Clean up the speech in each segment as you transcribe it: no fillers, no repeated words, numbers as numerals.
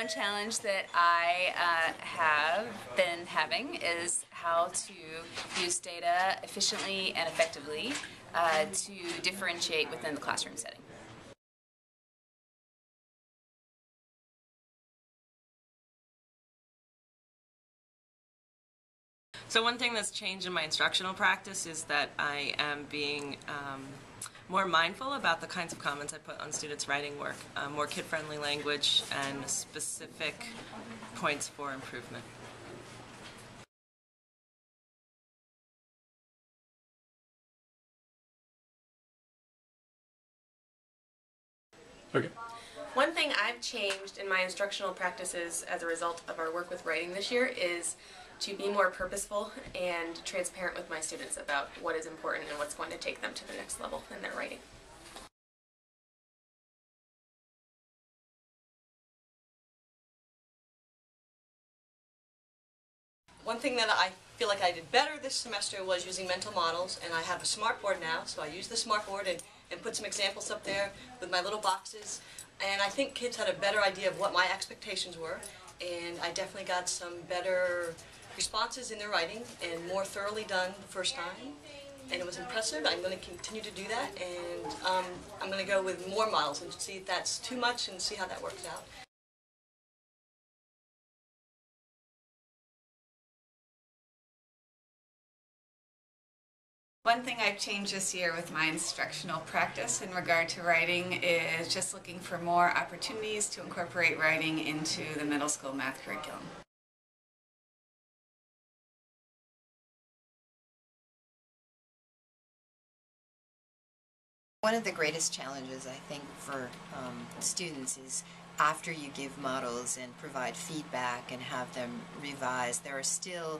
one challenge that I have been having is how to use data efficiently and effectively to differentiate within the classroom setting. So one thing that's changed in my instructional practice is that I am being more mindful about the kinds of comments I put on students' writing work, more kid-friendly language and specific points for improvement. Okay. One thing I've changed in my instructional practices as a result of our work with writing this year is to be more purposeful and transparent with my students about what is important and what's going to take them to the next level in their writing. One thing that I feel like I did better this semester was using mental models, and I have a smartboard now, so I use the smartboard and put some examples up there with my little boxes, and I think kids had a better idea of what my expectations were, and I definitely got some better responses in their writing and more thoroughly done the first time, and it was impressive. I'm going to continue to do that, and I'm going to go with more models and see if that's too much and see how that works out. One thing I've changed this year with my instructional practice in regard to writing is just looking for more opportunities to incorporate writing into the middle school math curriculum. One of the greatest challenges, I think, for students is after you give models and provide feedback and have them revised, there's still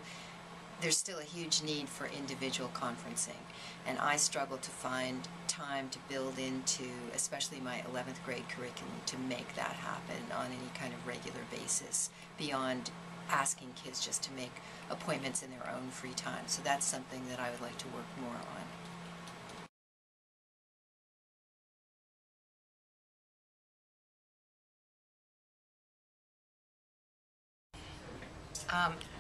a huge need for individual conferencing. And I struggle to find time to build into, especially my 11th grade curriculum, to make that happen on any kind of regular basis beyond asking kids just to make appointments in their own free time. So that's something that I would like to work more on.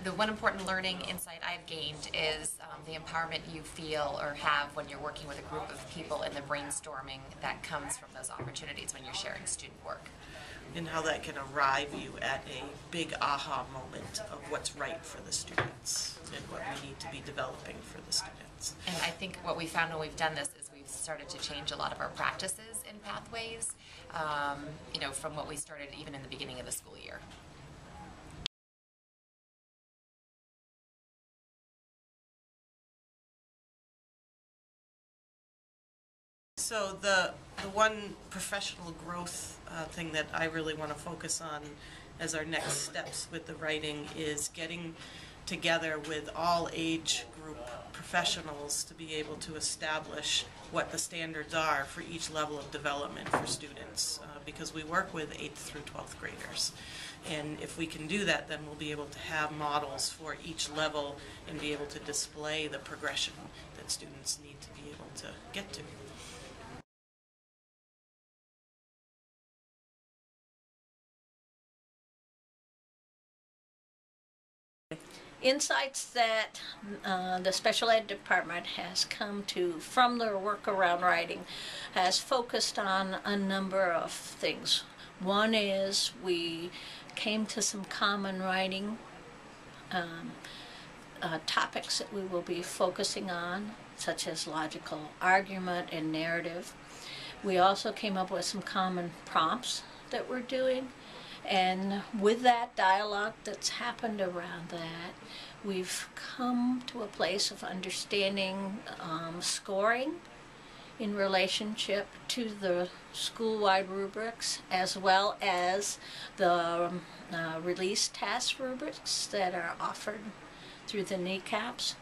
The one important learning insight I've gained is the empowerment you feel or have when you're working with a group of people and the brainstorming that comes from those opportunities when you're sharing student work. And how that can arrive you at a big aha moment of what's right for the students and what we need to be developing for the students. And I think what we found when we've done this is we've started to change a lot of our practices in Pathways, from what we started even in the beginning of the school year. So the one professional growth thing that I really want to focus on as our next steps with the writing is getting together with all age group professionals to be able to establish what the standards are for each level of development for students, because we work with 8th through 12th graders. And if we can do that, then we'll be able to have models for each level and be able to display the progression that students need to be able to get to. Insights that the special ed department has come to from their work around writing has focused on a number of things. One is we came to some common writing topics that we will be focusing on, such as logical argument and narrative. We also came up with some common prompts that we're doing. And with that dialogue that's happened around that, we've come to a place of understanding scoring in relationship to the school-wide rubrics, as well as the release task rubrics that are offered through the kneecaps.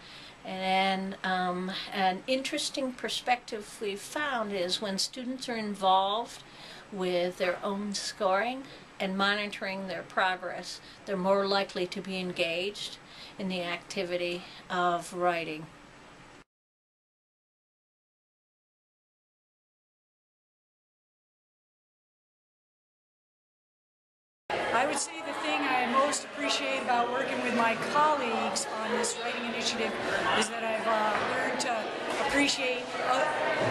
And an interesting perspective we've found is when students are involved with their own scoring and monitoring their progress, they're more likely to be engaged in the activity of writing. I would say the thing I most appreciate about working with my colleagues on this writing initiative is that I've learned to appreciate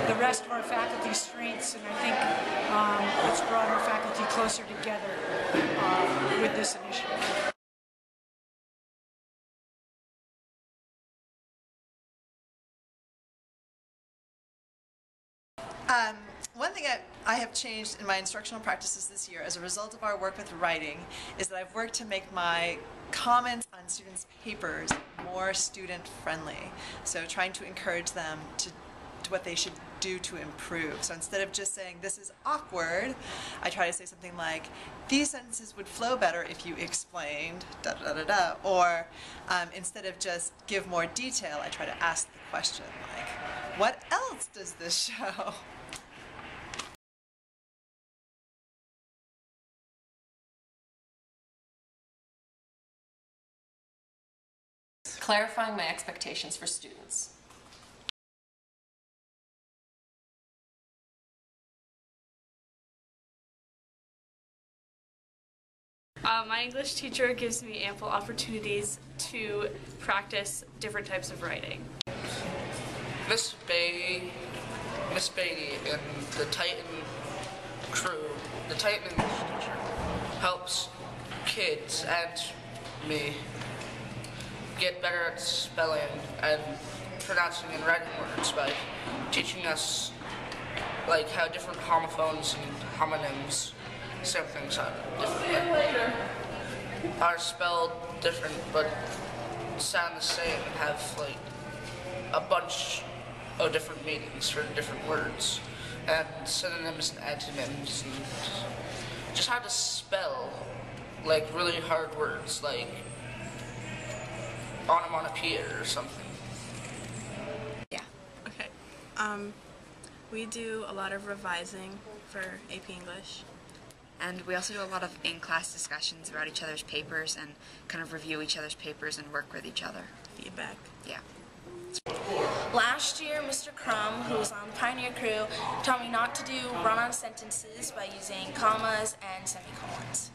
the rest of our faculty's strengths, and I think it's brought our faculty closer together with this initiative. One thing I have changed in my instructional practices this year as a result of our work with writing is that I've worked to make my comments on students' papers more student-friendly. So trying to encourage them to what they should do to improve. So instead of just saying, this is awkward, I try to say something like, these sentences would flow better if you explained, da da da da. Or instead of just give more detail, I try to ask the question, like, what else does this show? Clarifying my expectations for students. My English teacher gives me ample opportunities to practice different types of writing. Miss Beatty and the Titan crew, the Titan English teacher, helps kids and me get better at spelling and pronouncing and writing words by teaching us like how different homophones and homonyms, same things are different, are spelled different but sound the same and have like a bunch of different meanings for different words and synonyms and antonyms and just how to spell like really hard words like onomatopoeia or something. Yeah. Okay. We do a lot of revising for AP English. And we also do a lot of in-class discussions about each other's papers and kind of review each other's papers and work with each other. Feedback. Yeah. Last year, Mr. Crum, who was on the Pioneer crew, taught me not to do run-on sentences by using commas and semicolons.